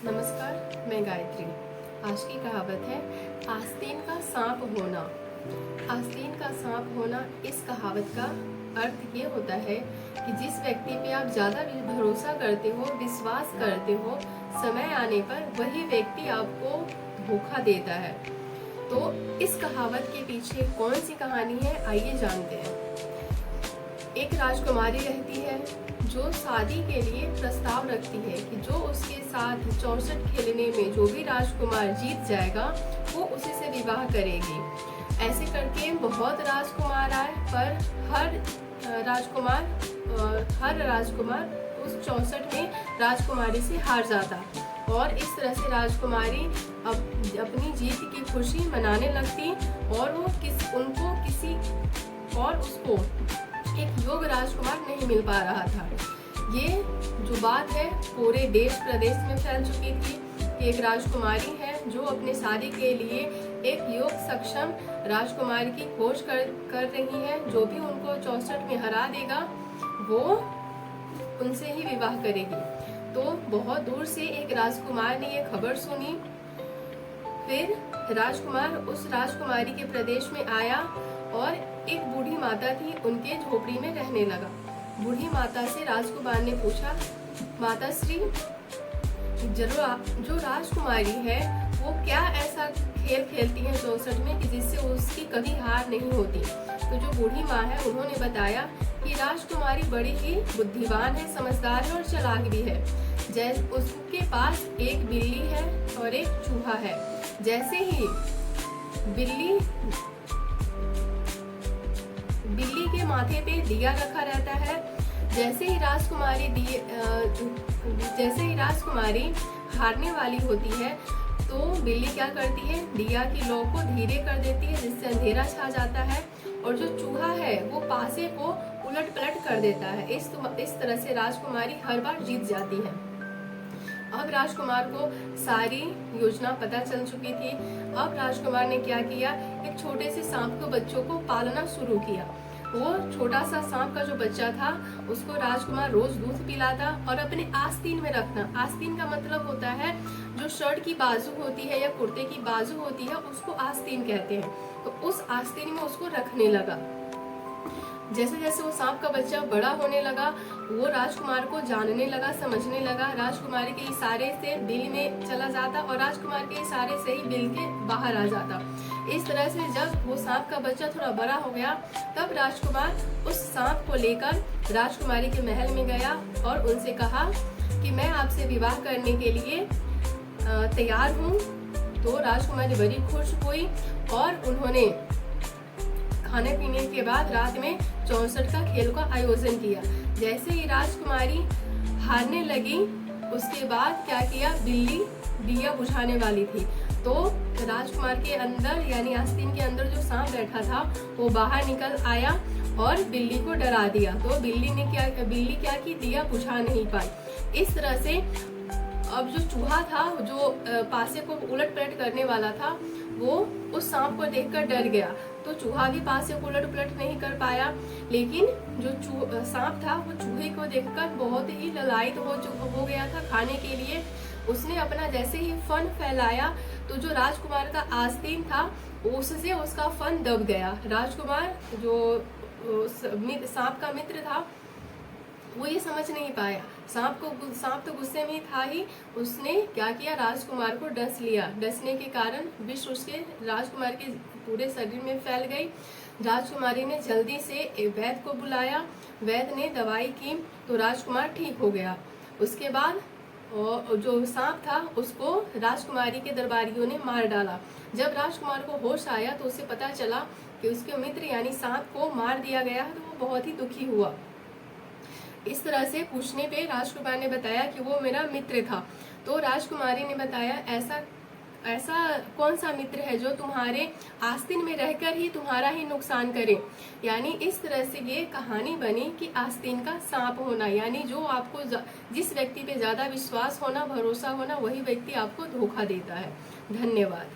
नमस्कार, मैं गायत्री। आज की कहावत है आस्तीन का सांप होना। आस्तीन का सांप होना, इस कहावत का अर्थ ये होता है कि जिस व्यक्ति पे आप ज़्यादा भरोसा करते हो, विश्वास करते हो, समय आने पर वही व्यक्ति आपको धोखा देता है। तो इस कहावत के पीछे कौन सी कहानी है, आइए जानते हैं। एक राजकुमारी रहती है जो शादी के लिए प्रस्ताव रखती है कि जो उसके साथ 64 खेलने में जो भी राजकुमार जीत जाएगा वो उसी से विवाह करेगी। ऐसे करके बहुत राजकुमार आए, पर हर राजकुमार उस 64 में राजकुमारी से हार जाता और इस तरह से राजकुमारी अपनी जीत की खुशी मनाने लगती और उसको एक योग्य राजकुमार नहीं मिल पा रहा था। ये जो बात है पूरे देश प्रदेश में फैल चुकी थी कि एक राजकुमारी है जो अपने शादी के लिए एक योग्य सक्षम राजकुमारी की खोज कर रही है। जो भी उनको 64 में हरा देगा वो उनसे ही विवाह करेगी। तो बहुत दूर से एक राजकुमार ने ये खबर सुनी। फिर राजकुमार उस राजकुमारी के प्रदेश में आया और एक बूढ़ी माता थी, उनके झोपड़ी में रहने लगा। बूढ़ी माता से राजकुमार ने पूछा, माता श्री, जो राजकुमारी है वो क्या ऐसा खेल खेलती है 64 में कि जिससे उसकी कभी हार नहीं होती। तो जो बूढ़ी माँ है उन्होंने बताया कि राजकुमारी बड़ी ही बुद्धिमान है, समझदार है और चालाक भी है। जैसे उसके पास एक बिल्ली है और एक चूहा है। जैसे ही बिल्ली के माथे पे दिया रखा रहता है, जैसे ही राजकुमारी हारने वाली होती है तो बिल्ली क्या करती है, दिया की लौ को धीरे कर देती है जिससे अंधेरा छा जाता है और जो चूहा है वो पासे को उलट पलट कर देता है। इस तरह से राजकुमारी हर बार जीत जाती है। अब राजकुमार को सारी योजना पता चल चुकी थी। अब राजकुमार ने क्या किया, एक छोटे से सांप के बच्चों को पालना शुरू किया। वो छोटा सा सांप का जो बच्चा था उसको राजकुमार रोज दूध पिलाता और अपने आस्तीन में रखना। आस्तीन का मतलब होता है जो शर्ट की बाजू होती है या कुर्ते की बाजू होती है, उसको आस्तीन कहते हैं। तो उस आस्तीन में उसको रखने लगा। जैसे जैसे वो सांप का बच्चा बड़ा होने लगा वो राजकुमार को जानने लगा, समझने लगा। राजकुमारी के इशारे से बिल में चला जाता और राजकुमार के इशारे से ही बिल के बाहर आ जाता। इस तरह से जब वो सांप का बच्चा थोड़ा बड़ा हो गया तब राजकुमार उस सांप को लेकर राजकुमारी के महल में गया और उनसे कहा कि मैं आपसे विवाह करने के लिए तैयार हूँ। तो राजकुमारी बड़ी खुश हुई और उन्होंने खाने पीने के बाद रात में 64 का खेल का आयोजन किया। जैसे ही राजकुमारी हारने लगी उसके बाद क्या किया, बिल्ली दिया बुझाने वाली थी तो राजकुमार के अंदर यानी आस्तीन के अंदर जो सांप बैठा था वो बाहर निकल आया और बिल्ली को डरा दिया। तो बिल्ली क्या की, दिया बुझा नहीं पाई। इस तरह से अब जो चूहा था जो पासे को उलट पलट करने वाला था वो उस सांप को देखकर डर गया। तो चूहा भी पासे को उलट पलट नहीं कर पाया, लेकिन जो सांप था वो चूहे को देखकर बहुत ही ललायत हो गया था खाने के लिए। उसने अपना जैसे ही फन फैलाया तो जो राजकुमार का आस्तीन था उससे उसका फन दब गया। राजकुमार जो सांप का मित्र था वो ये समझ नहीं पाया। सांप तो गुस्से में था ही। उसने क्या किया, राजकुमार को डस लिया। डसने के कारण विष उसके राजकुमार के पूरे शरीर में फैल गई। राजकुमारी ने जल्दी से वैद्य को बुलाया। वैद्य ने दवाई की तो राजकुमार ठीक हो गया। उसके बाद जो सांप था उसको राजकुमारी के दरबारियों ने मार डाला। जब राजकुमार को होश आया तो उसे पता चला कि उसके मित्र यानी सांप को मार दिया गया तो वो बहुत ही दुखी हुआ। इस तरह से पूछने पे राजकुमार ने बताया कि वो मेरा मित्र था। तो राजकुमारी ने बताया, ऐसा कौन सा मित्र है जो तुम्हारे आस्तीन में रहकर ही तुम्हारा ही नुकसान करे। यानी इस तरह से ये कहानी बनी कि आस्तीन का सांप होना, यानी जो आपको जिस व्यक्ति पे ज्यादा विश्वास होना, भरोसा होना, वही व्यक्ति आपको धोखा देता है। धन्यवाद।